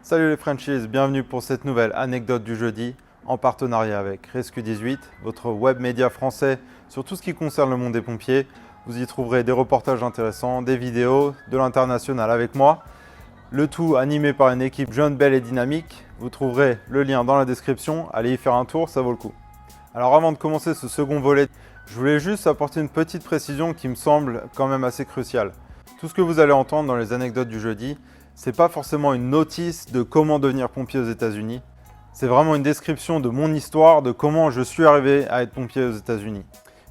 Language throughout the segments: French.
Salut les Frenchies, bienvenue pour cette nouvelle anecdote du jeudi en partenariat avec Rescue 18, votre web média français sur tout ce qui concerne le monde des pompiers. Vous y trouverez des reportages intéressants, des vidéos, de l'international avec moi. Le tout animé par une équipe jeune, belle et dynamique. Vous trouverez le lien dans la description, allez y faire un tour, ça vaut le coup. Alors avant de commencer ce second volet, je voulais juste apporter une petite précision qui me semble quand même assez cruciale. Tout ce que vous allez entendre dans les anecdotes du jeudi, c'est pas forcément une notice de comment devenir pompier aux États-Unis. C'est vraiment une description de mon histoire, de comment je suis arrivé à être pompier aux États-Unis.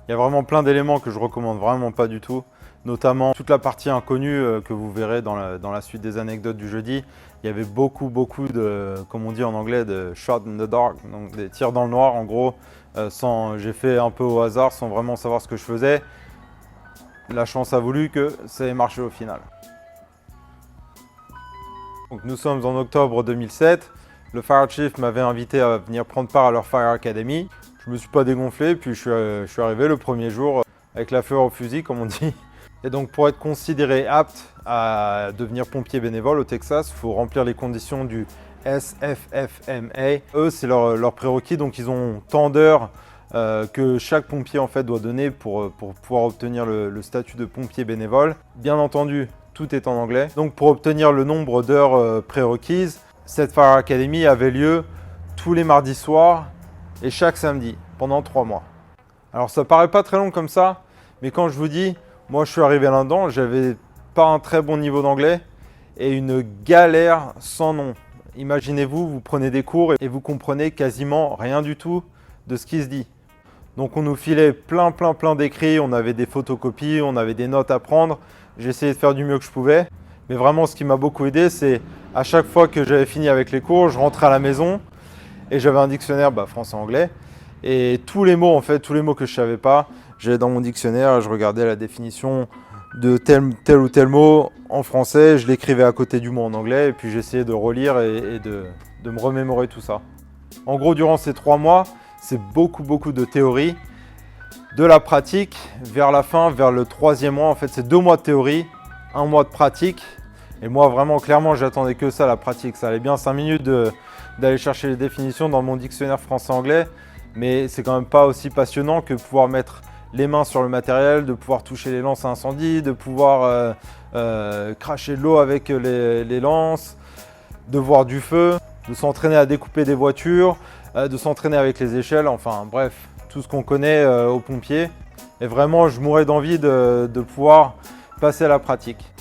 Il y a vraiment plein d'éléments que je recommande vraiment pas du tout, notamment toute la partie inconnue que vous verrez dans la suite des anecdotes du jeudi. Il y avait beaucoup de, comme on dit en anglais, de shot in the dark, donc des tirs dans le noir en gros. J'ai fait un peu au hasard sans vraiment savoir ce que je faisais. La chance a voulu que ça ait marché au final. Donc nous sommes en octobre 2007, le Fire Chief m'avait invité à venir prendre part à leur Fire Academy. Je ne me suis pas dégonflé, puis je suis arrivé le premier jour avec la fleur au fusil comme on dit. Et donc pour être considéré apte à devenir pompier bénévole au Texas, il faut remplir les conditions du SFFMA. Eux c'est leur prérequis, donc ils ont tant d'heures que chaque pompier en fait doit donner pour pouvoir obtenir le statut de pompier bénévole. Bien entendu, tout est en anglais. Donc pour obtenir le nombre d'heures prérequises, cette Fire Academy avait lieu tous les mardis soirs et chaque samedi pendant 3 mois. Alors ça paraît pas très long comme ça, mais quand je vous dis, moi je suis arrivé là-dedans, j'avais pas un très bon niveau d'anglais et une galère sans nom. Imaginez-vous, vous prenez des cours et vous comprenez quasiment rien du tout de ce qui se dit. Donc on nous filait plein d'écrits, on avait des photocopies, on avait des notes à prendre. J'ai essayé de faire du mieux que je pouvais. Mais vraiment, ce qui m'a beaucoup aidé, c'est à chaque fois que j'avais fini avec les cours, je rentrais à la maison et j'avais un dictionnaire français-anglais. Et tous les mots, en fait, tous les mots que je ne savais pas, j'allais dans mon dictionnaire, je regardais la définition de tel ou tel mot en français, je l'écrivais à côté du mot en anglais et puis j'essayais de relire et de me remémorer tout ça. En gros, durant ces 3 mois, c'est beaucoup de théorie. De la pratique, vers la fin, vers le 3e mois, en fait, c'est 2 mois de théorie, 1 mois de pratique. Et moi, vraiment, clairement, j'attendais que ça, la pratique. Ça allait bien 5 minutes d'aller chercher les définitions dans mon dictionnaire français-anglais. Mais c'est quand même pas aussi passionnant que pouvoir mettre les mains sur le matériel, de pouvoir toucher les lances à incendie, de pouvoir cracher de l'eau avec les lances, de voir du feu, de s'entraîner à découper des voitures, de s'entraîner avec les échelles, enfin bref. Tout ce qu'on connaît aux pompiers. Et vraiment, je mourais d'envie de pouvoir passer à la pratique.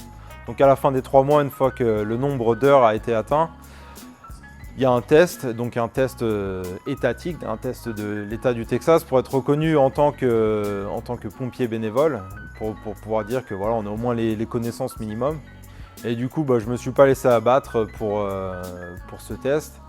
Donc à la fin des 3 mois, une fois que le nombre d'heures a été atteint, il y a un test, donc un test étatique, un test de l'État du Texas pour être reconnu en tant que pompier bénévole, pour pouvoir dire que voilà, on a au moins les connaissances minimum. Et du coup, je ne me suis pas laissé abattre pour ce test.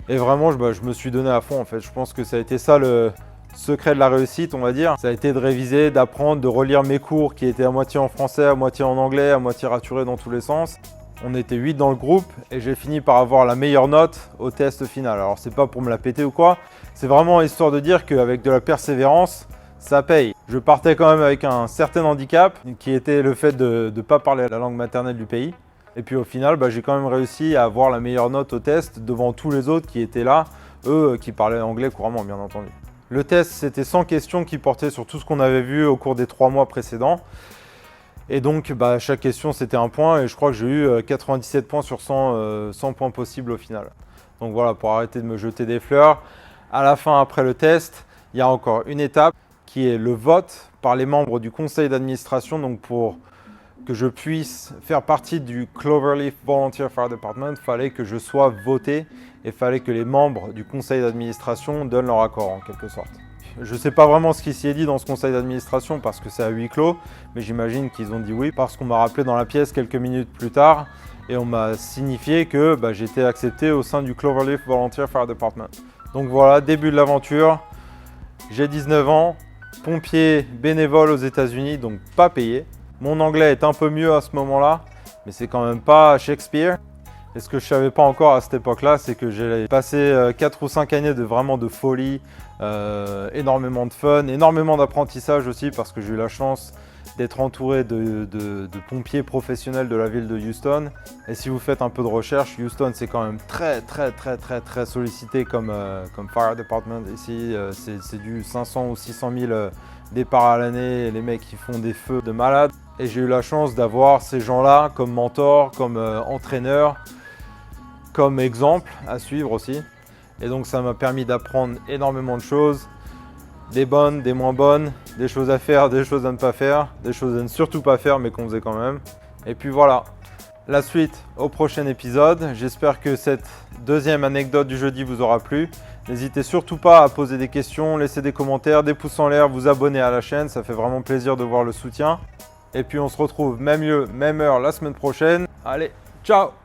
Et vraiment, je me suis donné à fond en fait. Je pense que ça a été ça le secret de la réussite, on va dire. Ça a été de réviser, d'apprendre, de relire mes cours qui étaient à moitié en français, à moitié en anglais, à moitié raturés dans tous les sens. On était 8 dans le groupe et j'ai fini par avoir la meilleure note au test final. Alors c'est pas pour me la péter ou quoi, c'est vraiment histoire de dire qu'avec de la persévérance, ça paye. Je partais quand même avec un certain handicap qui était le fait de ne pas parler la langue maternelle du pays. Et puis au final, j'ai quand même réussi à avoir la meilleure note au test devant tous les autres qui étaient là, eux qui parlaient anglais couramment bien entendu. Le test, c'était 100 questions qui portaient sur tout ce qu'on avait vu au cours des 3 mois précédents. Et donc chaque question c'était un point et je crois que j'ai eu 97 points sur 100 points possibles au final. Donc voilà, pour arrêter de me jeter des fleurs, à la fin après le test, il y a encore une étape qui est le vote par les membres du conseil d'administration, donc pour que je puisse faire partie du Cloverleaf Volunteer Fire Department, il fallait que je sois voté et il fallait que les membres du conseil d'administration donnent leur accord en quelque sorte. Je ne sais pas vraiment ce qui s'y est dit dans ce conseil d'administration parce que c'est à huis clos, mais j'imagine qu'ils ont dit oui parce qu'on m'a rappelé dans la pièce quelques minutes plus tard et on m'a signifié que j'étais accepté au sein du Cloverleaf Volunteer Fire Department. Donc voilà, début de l'aventure. J'ai 19 ans, pompier bénévole aux États-Unis, donc pas payé. Mon anglais est un peu mieux à ce moment-là, mais c'est quand même pas Shakespeare. Et ce que je ne savais pas encore à cette époque-là, c'est que j'ai passé 4 ou 5 années de vraiment de folie, énormément de fun, énormément d'apprentissage aussi, parce que j'ai eu la chance d'être entouré de pompiers professionnels de la ville de Houston. Et si vous faites un peu de recherche, Houston c'est quand même très sollicité comme fire department. Ici c'est du 500 ou 600 000 départs à l'année, les mecs qui font des feux de malades. Et j'ai eu la chance d'avoir ces gens-là comme mentor, comme entraîneur, comme exemple à suivre aussi. Et donc ça m'a permis d'apprendre énormément de choses. Des bonnes, des moins bonnes, des choses à faire, des choses à ne pas faire, des choses à ne surtout pas faire mais qu'on faisait quand même. Et puis voilà, la suite au prochain épisode. J'espère que cette deuxième anecdote du jeudi vous aura plu. N'hésitez surtout pas à poser des questions, laisser des commentaires, des pouces en l'air, vous abonner à la chaîne, ça fait vraiment plaisir de voir le soutien. Et puis on se retrouve même lieu, même heure la semaine prochaine. Allez, ciao!